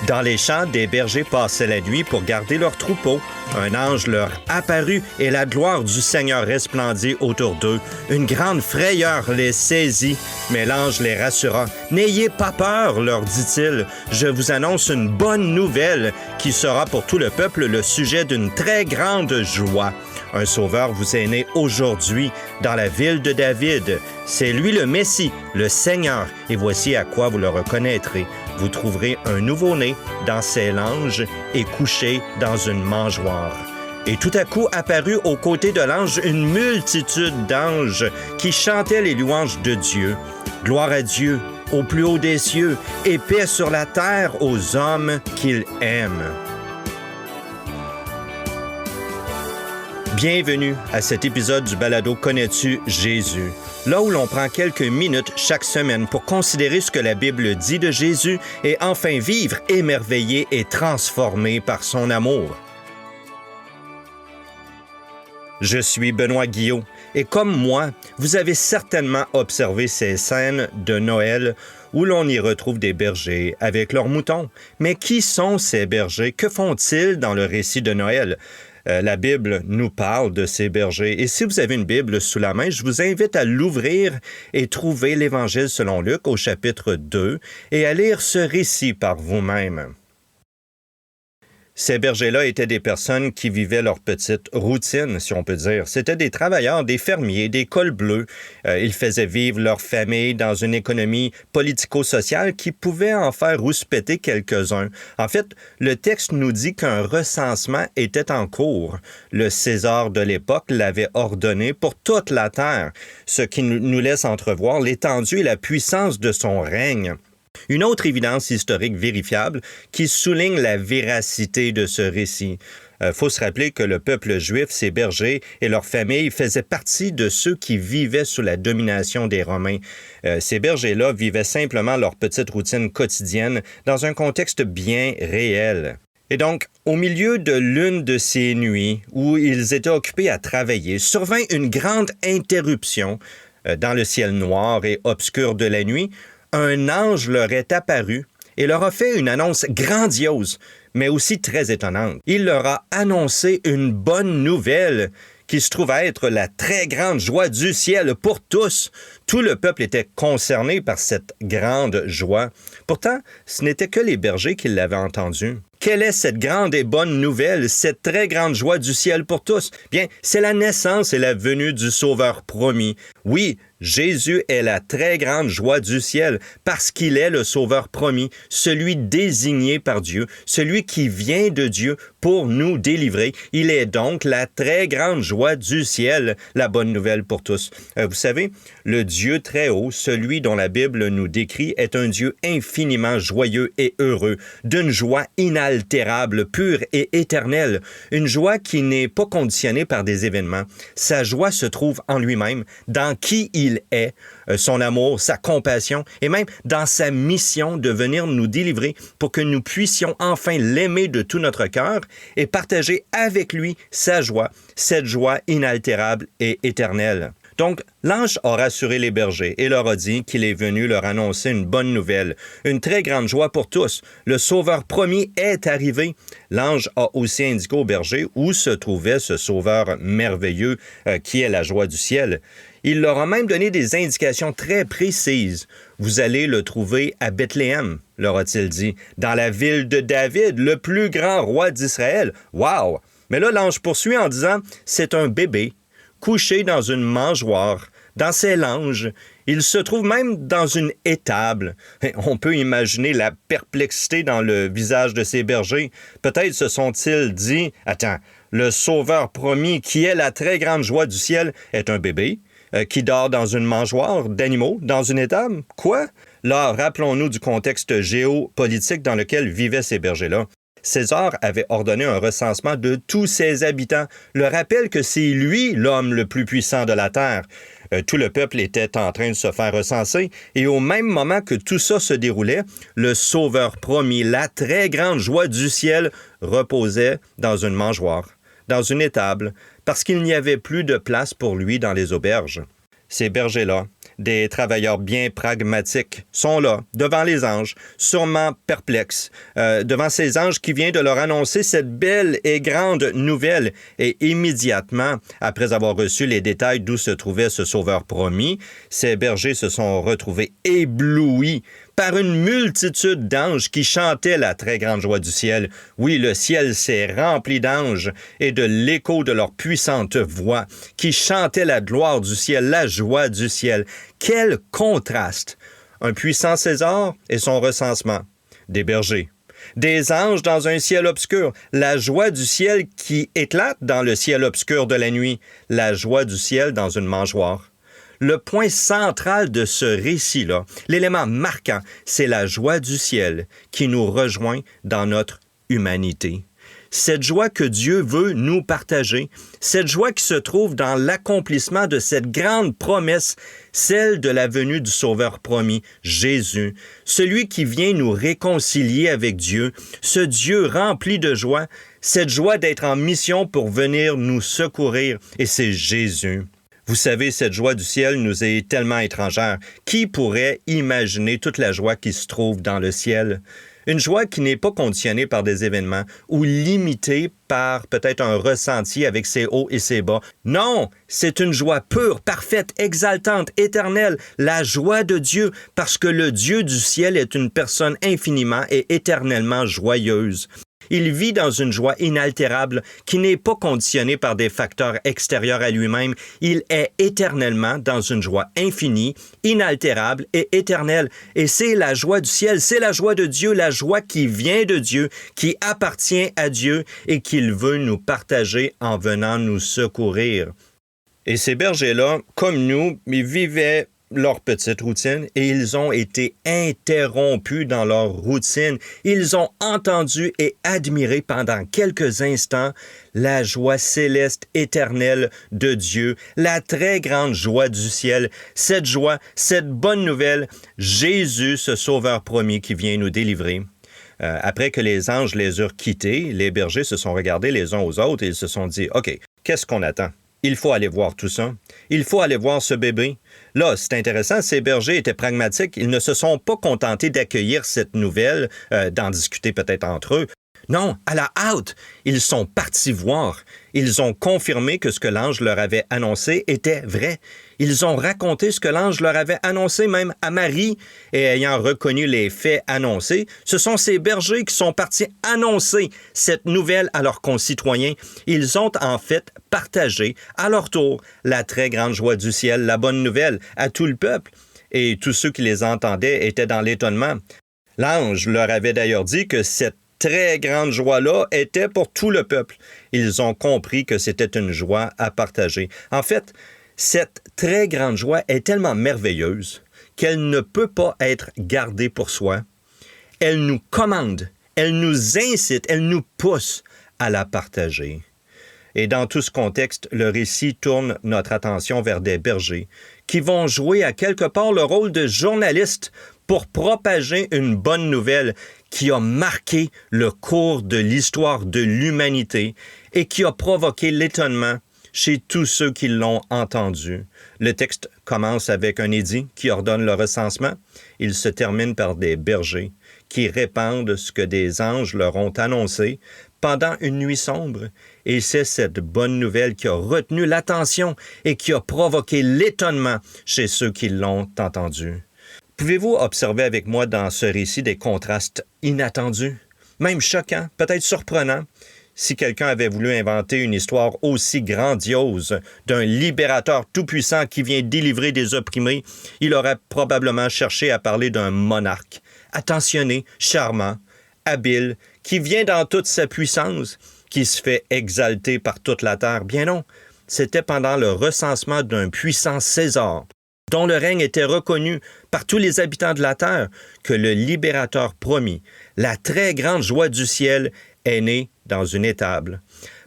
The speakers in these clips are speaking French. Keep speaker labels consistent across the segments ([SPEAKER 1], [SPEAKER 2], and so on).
[SPEAKER 1] Dans les champs, des bergers passaient la nuit pour garder leurs troupeaux. Un ange leur apparut et la gloire du Seigneur resplendit autour d'eux. Une grande frayeur les saisit, mais l'ange les rassura. « N'ayez pas peur, leur dit-il. Je vous annonce une bonne nouvelle qui sera pour tout le peuple le sujet d'une très grande joie. Un sauveur vous est né aujourd'hui dans la ville de David. C'est lui le Messie, le Seigneur, et voici à quoi vous le reconnaîtrez. Vous trouverez un nouveau-né dans ses langes et couché dans une mangeoire. » Et tout à coup apparut aux côtés de l'ange une multitude d'anges qui chantaient les louanges de Dieu. Gloire à Dieu, au plus haut des cieux, et paix sur la terre aux hommes qu'il aime. Bienvenue à cet épisode du balado Connais-tu Jésus? Là où l'on prend quelques minutes chaque semaine pour considérer ce que la Bible dit de Jésus et enfin vivre émerveillé et transformé par son amour. Je suis Benoît Guillot et comme moi, vous avez certainement observé ces scènes de Noël où l'on y retrouve des bergers avec leurs moutons. Mais qui sont ces bergers? Que font-ils dans le récit de Noël? La Bible nous parle de ces bergers. Et si vous avez une Bible sous la main, je vous invite à l'ouvrir et trouver l'Évangile selon Luc au chapitre 2 et à lire ce récit par vous-même. Ces bergers-là étaient des personnes qui vivaient leur petite routine, si on peut dire. C'étaient des travailleurs, des fermiers, des cols bleus. Ils faisaient vivre leur famille dans une économie politico-sociale qui pouvait en faire rouspéter quelques-uns. En fait, le texte nous dit qu'un recensement était en cours. Le César de l'époque l'avait ordonné pour toute la terre, ce qui nous laisse entrevoir l'étendue et la puissance de son règne. Une autre évidence historique vérifiable qui souligne la véracité de ce récit. Faut se rappeler que le peuple juif, ses bergers et leurs familles faisaient partie de ceux qui vivaient sous la domination des Romains. Ces bergers-là vivaient simplement leur petite routine quotidienne dans un contexte bien réel. Et donc, au milieu de l'une de ces nuits où ils étaient occupés à travailler, survint une grande interruption dans le ciel noir et obscur de la nuit. Un ange leur est apparu et leur a fait une annonce grandiose, mais aussi très étonnante. Il leur a annoncé une bonne nouvelle qui se trouve à être la très grande joie du ciel pour tous. Tout le peuple était concerné par cette grande joie. Pourtant, ce n'était que les bergers qui l'avaient entendu. Quelle est cette grande et bonne nouvelle, cette très grande joie du ciel pour tous? Bien, c'est la naissance et la venue du Sauveur promis. Oui, Jésus est la très grande joie du ciel parce qu'il est le Sauveur promis, celui désigné par Dieu, celui qui vient de Dieu pour nous délivrer. Il est donc la très grande joie du ciel, la bonne nouvelle pour tous. Vous savez, le Dieu très haut, celui dont la Bible nous décrit, est un Dieu infiniment joyeux et heureux, d'une joie inaltérable, pure et éternelle, une joie qui n'est pas conditionnée par des événements. Sa joie se trouve en lui-même, dans qui il est, son amour, sa compassion et même dans sa mission de venir nous délivrer pour que nous puissions enfin l'aimer de tout notre cœur et partager avec lui sa joie, cette joie inaltérable et éternelle. Donc, l'ange a rassuré les bergers et leur a dit qu'il est venu leur annoncer une bonne nouvelle, une très grande joie pour tous. Le Sauveur promis est arrivé. L'ange a aussi indiqué aux bergers où se trouvait ce Sauveur merveilleux qui est la joie du ciel. Il leur a même donné des indications très précises. Vous allez le trouver à Bethléem, leur a-t-il dit, dans la ville de David, le plus grand roi d'Israël. Wow! Mais là, l'ange poursuit en disant, c'est un bébé couché dans une mangeoire, dans ses langes. Il se trouve même dans une étable. On peut imaginer la perplexité dans le visage de ces bergers. Peut-être se sont-ils dit, « Attends, le Sauveur promis, qui est la très grande joie du ciel, est un bébé qui dort dans une mangeoire d'animaux, dans une étable? Quoi? » Là, rappelons-nous du contexte géopolitique dans lequel vivaient ces bergers-là. César avait ordonné un recensement de tous ses habitants. Le rappel que c'est lui l'homme le plus puissant de la terre. Tout le peuple était en train de se faire recenser et au même moment que tout ça se déroulait, le Sauveur promis, la très grande joie du ciel, reposait dans une mangeoire, dans une étable, parce qu'il n'y avait plus de place pour lui dans les auberges. Ces bergers-là, Des travailleurs bien pragmatiques sont là, devant les anges, sûrement perplexes, devant ces anges qui viennent de leur annoncer cette belle et grande nouvelle. Et immédiatement, après avoir reçu les détails d'où se trouvait ce sauveur promis, ces bergers se sont retrouvés éblouis par une multitude d'anges qui chantaient la très grande joie du ciel. Oui, le ciel s'est rempli d'anges et de l'écho de leur puissante voix, qui chantaient la gloire du ciel, la joie du ciel. Quel contraste! Un puissant César et son recensement. Des bergers. Des anges dans un ciel obscur. La joie du ciel qui éclate dans le ciel obscur de la nuit. La joie du ciel dans une mangeoire. Le point central de ce récit-là, l'élément marquant, c'est la joie du ciel qui nous rejoint dans notre humanité. Cette joie que Dieu veut nous partager, cette joie qui se trouve dans l'accomplissement de cette grande promesse, celle de la venue du Sauveur promis, Jésus, celui qui vient nous réconcilier avec Dieu, ce Dieu rempli de joie, cette joie d'être en mission pour venir nous secourir, et c'est Jésus. Vous savez, cette joie du ciel nous est tellement étrangère. Qui pourrait imaginer toute la joie qui se trouve dans le ciel? Une joie qui n'est pas conditionnée par des événements ou limitée par peut-être un ressenti avec ses hauts et ses bas. Non, c'est une joie pure, parfaite, exaltante, éternelle, la joie de Dieu, parce que le Dieu du ciel est une personne infiniment et éternellement joyeuse. Il vit dans une joie inaltérable qui n'est pas conditionnée par des facteurs extérieurs à lui-même. Il est éternellement dans une joie infinie, inaltérable et éternelle. Et c'est la joie du ciel, c'est la joie de Dieu, la joie qui vient de Dieu, qui appartient à Dieu et qu'il veut nous partager en venant nous secourir. Et ces bergers-là, comme nous, ils vivaient leur petite routine et ils ont été interrompus dans leur routine. Ils ont entendu et admiré pendant quelques instants la joie céleste éternelle de Dieu, la très grande joie du ciel, cette joie, cette bonne nouvelle, Jésus, ce sauveur promis qui vient nous délivrer. Après que les anges les eurent quittés, les bergers se sont regardés les uns aux autres et ils se sont dit « OK, qu'est-ce qu'on attend? Il faut aller voir tout ça. Il faut aller voir ce bébé. » Là, c'est intéressant, ces bergers étaient pragmatiques. Ils ne se sont pas contentés d'accueillir cette nouvelle, d'en discuter peut-être entre eux. Non, à la hâte, ils sont partis voir. Ils ont confirmé que ce que l'ange leur avait annoncé était vrai. Ils ont raconté ce que l'ange leur avait annoncé même à Marie. Et ayant reconnu les faits annoncés, ce sont ces bergers qui sont partis annoncer cette nouvelle à leurs concitoyens. Ils ont en fait partagé à leur tour la très grande joie du ciel, la bonne nouvelle à tout le peuple. Et tous ceux qui les entendaient étaient dans l'étonnement. L'ange leur avait d'ailleurs dit que cette très grande joie-là était pour tout le peuple. Ils ont compris que c'était une joie à partager. En fait, cette très grande joie est tellement merveilleuse qu'elle ne peut pas être gardée pour soi. Elle nous commande, elle nous incite, elle nous pousse à la partager. Et dans tout ce contexte, le récit tourne notre attention vers des bergers qui vont jouer à quelque part le rôle de journalistes pour propager une bonne nouvelle qui a marqué le cours de l'histoire de l'humanité et qui a provoqué l'étonnement chez tous ceux qui l'ont entendu. Le texte commence avec un édit qui ordonne le recensement. Il se termine par des bergers qui répandent ce que des anges leur ont annoncé pendant une nuit sombre. Et c'est cette bonne nouvelle qui a retenu l'attention et qui a provoqué l'étonnement chez ceux qui l'ont entendu. Pouvez-vous observer avec moi dans ce récit des contrastes inattendus, même choquants, peut-être surprenants? Si quelqu'un avait voulu inventer une histoire aussi grandiose d'un libérateur tout-puissant qui vient délivrer des opprimés, il aurait probablement cherché à parler d'un monarque, attentionné, charmant, habile, qui vient dans toute sa puissance, qui se fait exalter par toute la terre. Bien non, c'était pendant le recensement d'un puissant César, dont le règne était reconnu par tous les habitants de la terre, que le libérateur promis, la très grande joie du ciel, est né dans une étable.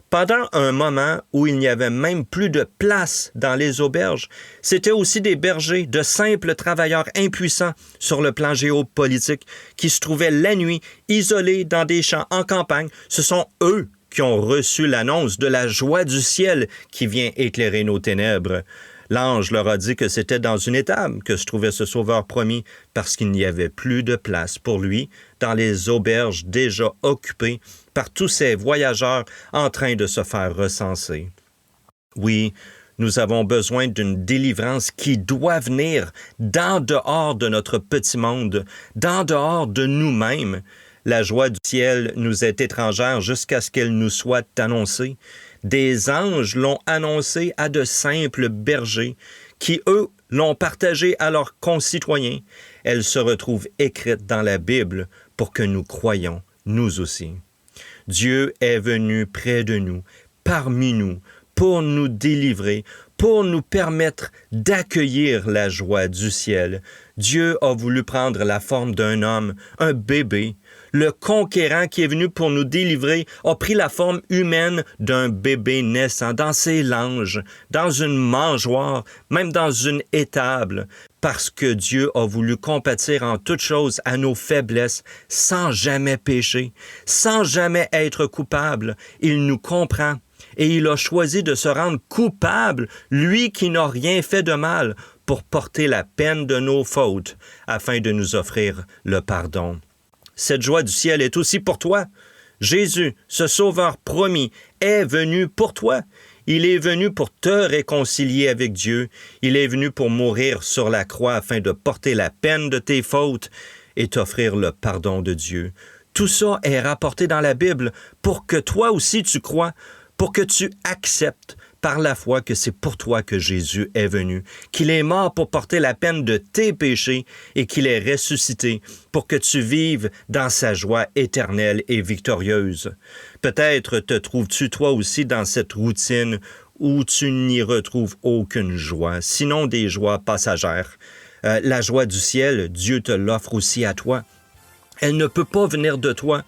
[SPEAKER 1] Pendant un moment où il n'y avait même plus de place dans les auberges, c'était aussi des bergers, de simples travailleurs impuissants sur le plan géopolitique, qui se trouvaient la nuit, isolés dans des champs en campagne. Ce sont eux qui ont reçu l'annonce de la joie du ciel qui vient éclairer nos ténèbres. L'ange leur a dit que c'était dans une étable que se trouvait ce sauveur promis parce qu'il n'y avait plus de place pour lui dans les auberges déjà occupées par tous ces voyageurs en train de se faire recenser. Oui, nous avons besoin d'une délivrance qui doit venir d'en dehors de notre petit monde, d'en dehors de nous-mêmes. La joie du ciel nous est étrangère jusqu'à ce qu'elle nous soit annoncée. Des anges l'ont annoncée à de simples bergers qui, eux, l'ont partagée à leurs concitoyens. Elle se retrouve écrite dans la Bible pour que nous croyions, nous aussi. Dieu est venu près de nous, parmi nous, pour nous délivrer, pour nous permettre d'accueillir la joie du ciel. Dieu a voulu prendre la forme d'un homme, un bébé. Le conquérant qui est venu pour nous délivrer a pris la forme humaine d'un bébé naissant dans ses langes, dans une mangeoire, même dans une étable, parce que Dieu a voulu compatir en toutes choses à nos faiblesses sans jamais pécher, sans jamais être coupable. Il nous comprend. Et il a choisi de se rendre coupable, lui qui n'a rien fait de mal, pour porter la peine de nos fautes, afin de nous offrir le pardon. Cette joie du ciel est aussi pour toi. Jésus, ce sauveur promis, est venu pour toi. Il est venu pour te réconcilier avec Dieu. Il est venu pour mourir sur la croix afin de porter la peine de tes fautes et t'offrir le pardon de Dieu. Tout ça est rapporté dans la Bible pour que toi aussi tu crois, pour que tu acceptes par la foi que c'est pour toi que Jésus est venu, qu'il est mort pour porter la peine de tes péchés et qu'il est ressuscité pour que tu vives dans sa joie éternelle et victorieuse. Peut-être te trouves-tu toi aussi dans cette routine où tu n'y retrouves aucune joie, sinon des joies passagères. La joie du ciel, Dieu te l'offre aussi à toi. Elle ne peut pas venir de toi.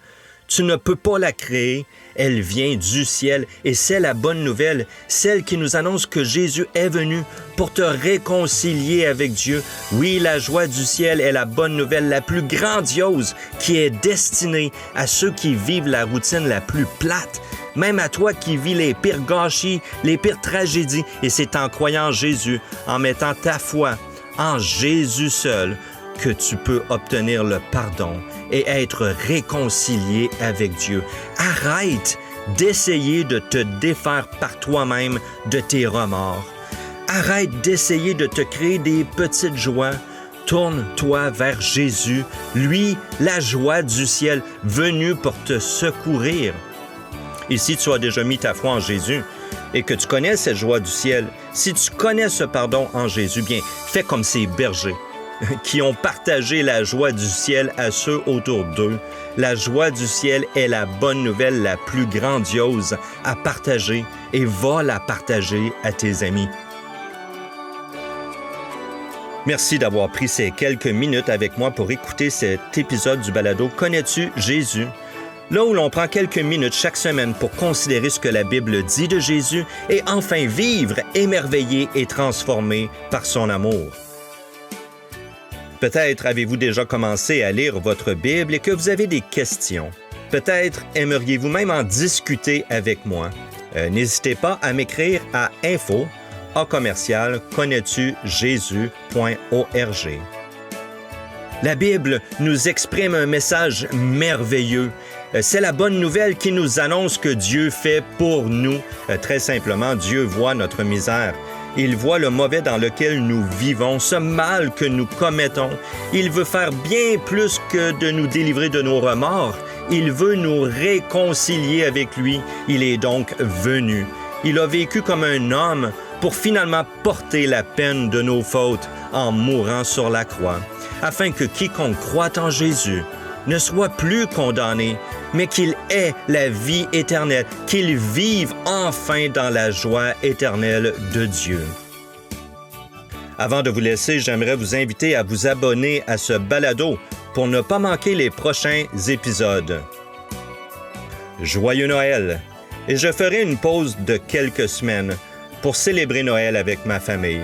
[SPEAKER 1] Tu ne peux pas la créer, elle vient du ciel et c'est la bonne nouvelle, celle qui nous annonce que Jésus est venu pour te réconcilier avec Dieu. Oui, la joie du ciel est la bonne nouvelle la plus grandiose qui est destinée à ceux qui vivent la routine la plus plate, même à toi qui vis les pires gâchis, les pires tragédies. Et c'est en croyant en Jésus, en mettant ta foi en Jésus seul, que tu peux obtenir le pardon et être réconcilié avec Dieu. Arrête d'essayer de te défaire par toi-même de tes remords. Arrête d'essayer de te créer des petites joies. Tourne-toi vers Jésus, lui, la joie du ciel, venu pour te secourir. Et si tu as déjà mis ta foi en Jésus et que tu connais cette joie du ciel, si tu connais ce pardon en Jésus, bien, fais comme ces bergers qui ont partagé la joie du ciel à ceux autour d'eux. La joie du ciel est la bonne nouvelle la plus grandiose à partager et va la partager à tes amis. Merci d'avoir pris ces quelques minutes avec moi pour écouter cet épisode du balado « Connais-tu Jésus ?» Là où l'on prend quelques minutes chaque semaine pour considérer ce que la Bible dit de Jésus et enfin vivre émerveillé et transformé par son amour. Peut-être avez-vous déjà commencé à lire votre Bible et que vous avez des questions. Peut-être aimeriez-vous même en discuter avec moi. N'hésitez pas à m'écrire à info@connais-tu-jésus.org. La Bible nous exprime un message merveilleux. C'est la bonne nouvelle qui nous annonce que Dieu fait pour nous. Très simplement, Dieu voit notre misère. Il voit le mauvais dans lequel nous vivons, ce mal que nous commettons. Il veut faire bien plus que de nous délivrer de nos remords. Il veut nous réconcilier avec lui. Il est donc venu. Il a vécu comme un homme pour finalement porter la peine de nos fautes en mourant sur la croix, afin que quiconque croit en Jésus ne soit plus condamné, mais qu'il ait la vie éternelle, qu'il vive enfin dans la joie éternelle de Dieu. Avant de vous laisser, j'aimerais vous inviter à vous abonner à ce balado pour ne pas manquer les prochains épisodes. Joyeux Noël! Et je ferai une pause de quelques semaines pour célébrer Noël avec ma famille.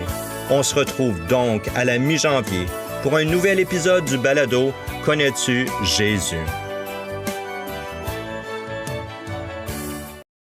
[SPEAKER 1] On se retrouve donc à la mi-janvier pour un nouvel épisode du balado « Connais-tu Jésus ?»